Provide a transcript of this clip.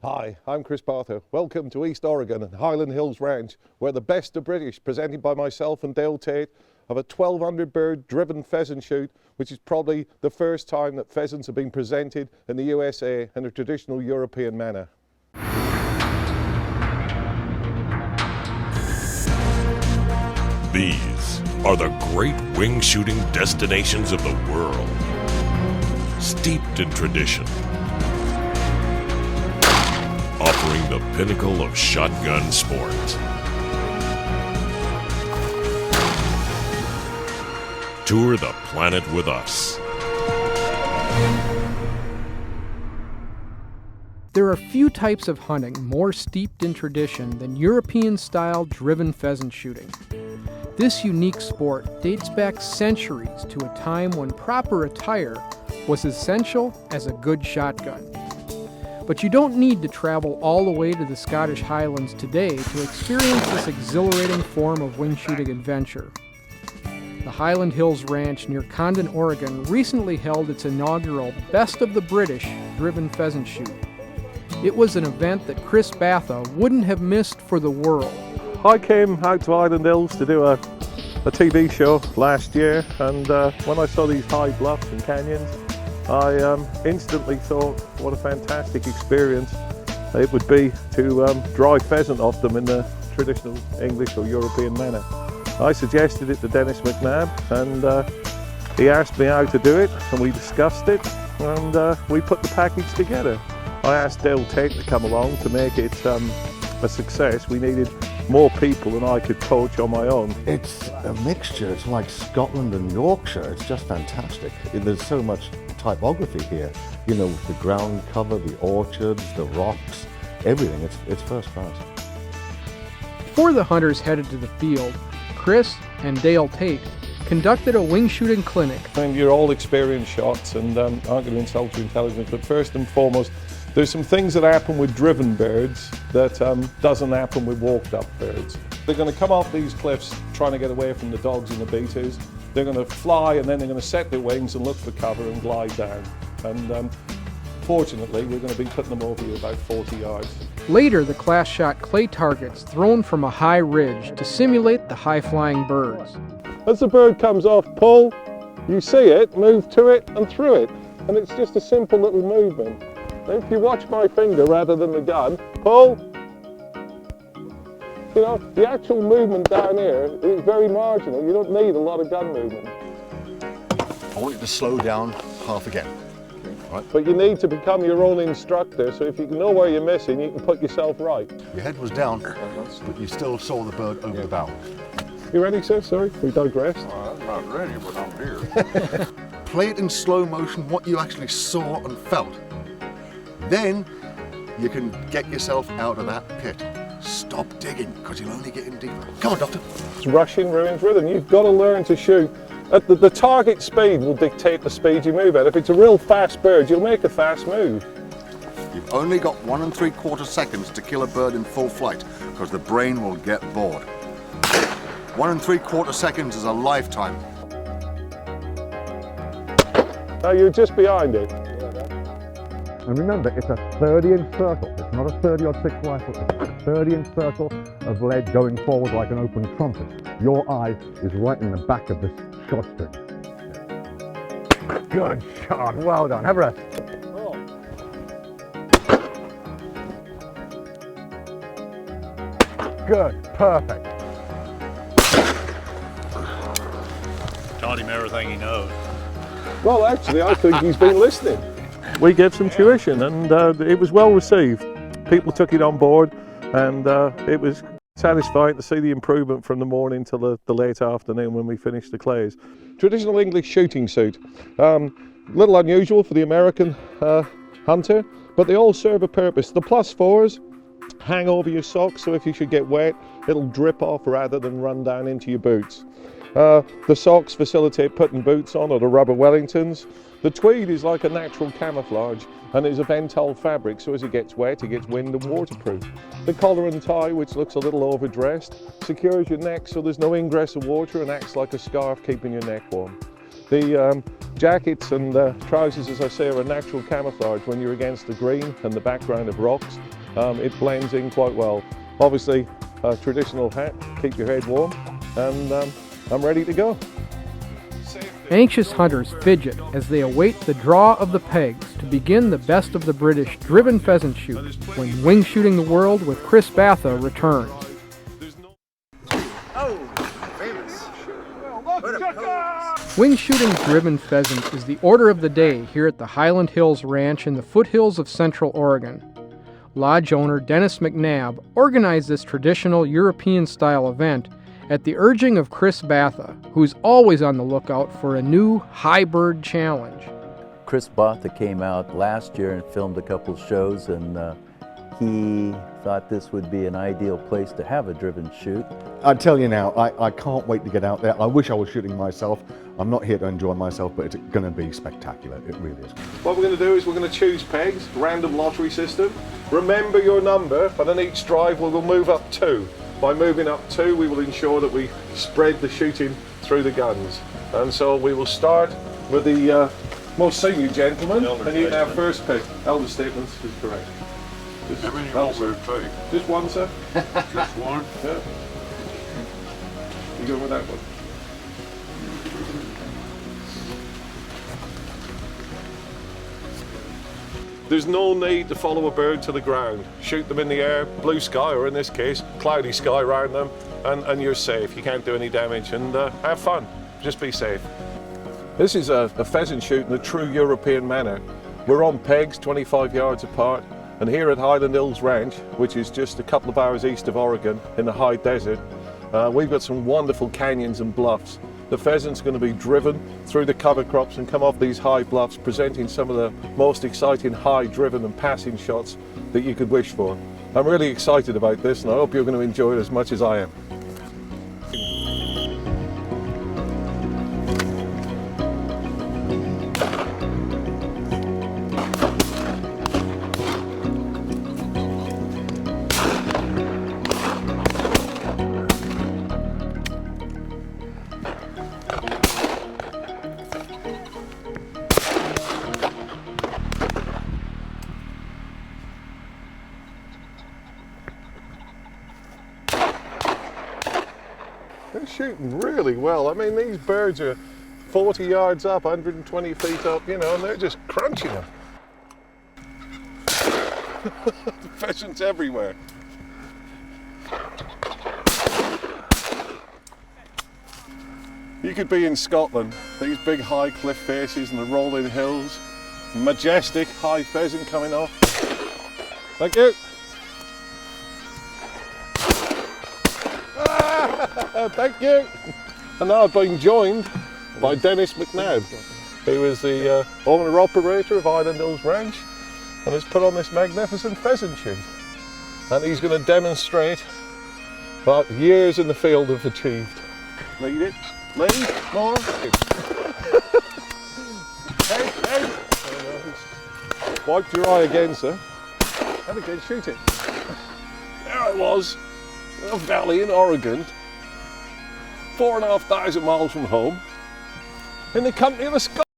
Hi, I'm Chris Batha. Welcome to East Oregon and Highland Hills Ranch, where the best of British, presented by myself and Dale Tate, of a 1,200 bird driven pheasant shoot, which is probably the first time that pheasants have been presented in the USA in a traditional European manner. These are the great wing shooting destinations of the world, steeped in tradition, offering the pinnacle of shotgun sport. Tour the planet with us. There are few types of hunting more steeped in tradition than European-style driven pheasant shooting. This unique sport dates back centuries to a time when proper attire was essential as a good shotgun. But you don't need to travel all the way to the Scottish Highlands today to experience this exhilarating form of wing shooting adventure. The Highland Hills Ranch near Condon, Oregon recently held its inaugural Best of the British driven pheasant shoot. It was an event that Chris Batha wouldn't have missed for the world. I came out to Highland Hills to do a TV show last year, and when I saw these high bluffs and canyons, I instantly thought what a fantastic experience it would be to drive pheasant off them in the traditional English or European manner. I suggested it to Dennis McNabb, and he asked me how to do it, and we discussed it, and we put the package together. I asked Dale Tate to come along to make it a success. We needed more people than I could coach on my own. It's a mixture. It's like Scotland and Yorkshire. It's just fantastic. There's so much typography here. You know, the ground cover, the orchards, the rocks, everything. It's first class. Before the hunters headed to the field, Chris and Dale Tate conducted a wing shooting clinic. And you're all experienced shots, and aren't going to insult your intelligence, but first and foremost, there's some things that happen with driven birds that doesn't happen with walked up birds. They're going to come off these cliffs trying to get away from the dogs and the beaters. They're going to fly, and then they're going to set their wings and look for cover and glide down. And fortunately, we're going to be putting them over here about 40 yards. Later, the class shot clay targets thrown from a high ridge to simulate the high-flying birds. As the bird comes off, pull, you see it, move to it and through it. And it's just a simple little movement. If you watch my finger rather than the gun, pull. You know, the actual movement down here is very marginal. You don't need a lot of gun movement. I want you to slow down half again. Right. But you need to become your own instructor, so if you know where you're missing, you can put yourself right. Your head was down, but you still saw the bird over the bow. You ready, sir? Sorry, we digressed. I'm not ready, but I'm here. Play it in slow motion, what you actually saw and felt. Then you can get yourself out of that pit. Stop digging, because you'll only get in deeper. Come on, Doctor. It's rushing ruins rhythm. You've got to learn to shoot. The target speed will dictate the speed you move at. If it's a real fast bird, you'll make a fast move. You've only got 1 3/4 seconds to kill a bird in full flight, because the brain will get bored. 1 3/4 seconds is a lifetime. Now you're just behind it. And remember, it's a 30-inch circle. It's not a 30-06 rifle. It's a 30-inch circle of lead going forward like an open trumpet. Your eye is right in the back of this shot string. Good shot. Well done. Have a rest. Good. Perfect. Taught him everything he knows. Well, actually, I think he's been listening. We gave some tuition, and it was well received. People took it on board, and it was satisfying to see the improvement from the morning till the late afternoon when we finished the clays. Traditional English shooting suit. Little unusual for the American hunter, but they all serve a purpose. The +4s hang over your socks, so if you should get wet, it'll drip off rather than run down into your boots. The socks facilitate putting boots on, or the rubber Wellingtons. The tweed is like a natural camouflage and is a ventile fabric, so as it gets wet, it gets wind and waterproof. The collar and tie, which looks a little overdressed, secures your neck so there's no ingress of water and acts like a scarf keeping your neck warm. The jackets and trousers, as I say, are a natural camouflage when you're against the green and the background of rocks. It blends in quite well. Obviously, a traditional hat, keep your head warm, and I'm ready to go. Anxious hunters fidget as they await the draw of the pegs to begin the best of the British driven pheasant shoot when Wing Shooting the World with Chris Batha returns. Wing Shooting driven pheasant is the order of the day here at the Highland Hills Ranch in the foothills of Central Oregon. Lodge owner Dennis McNabb organized this traditional European-style event at the urging of Chris Batha, who's always on the lookout for a new high bird challenge. Chris Batha came out last year and filmed a couple shows, and he thought this would be an ideal place to have a driven shoot. I tell you now, I can't wait to get out there. I wish I was shooting myself. I'm not here to enjoy myself, but it's going to be spectacular. It really is. What we're going to do is we're going to choose pegs, random lottery system. Remember your number, and on each drive we will move up 2. By moving up 2, we will ensure that we spread the shooting through the guns. And so we will start with the most senior gentleman, and you can have first pick. Elder statements is correct. How many rolls would it take? Just one, sir. Just one? Yeah. You go with that one. There's no need to follow a bird to the ground. Shoot them in the air, blue sky, or in this case, cloudy sky around them, and you're safe. You can't do any damage, and have fun. Just be safe. This is a pheasant shoot in a true European manner. We're on pegs 25 yards apart, and here at Highland Hills Ranch, which is just a couple of hours east of Oregon in the high desert, we've got some wonderful canyons and bluffs. The pheasant's going to be driven through the cover crops and come off these high bluffs, presenting some of the most exciting high driven and passing shots that you could wish for. I'm really excited about this, and I hope you're going to enjoy it as much as I am. They're shooting really well. I mean, these birds are 40 yards up, 120 feet up, you know, and they're just crunching them. The pheasants everywhere. You could be in Scotland, these big high cliff faces and the rolling hills, majestic high pheasant coming off. Thank you. Thank you. And now I've been joined by Dennis McNabb, who is the owner-operator of Highland Hills Ranch and has put on this magnificent pheasant shoot. And he's going to demonstrate what years in the field have achieved. Lead it. Lead. More. Hey. Wipe your eye again, sir. And again, shoot it. There I was, in a valley in Oregon, 4,500 miles from home, in the company of a Scot.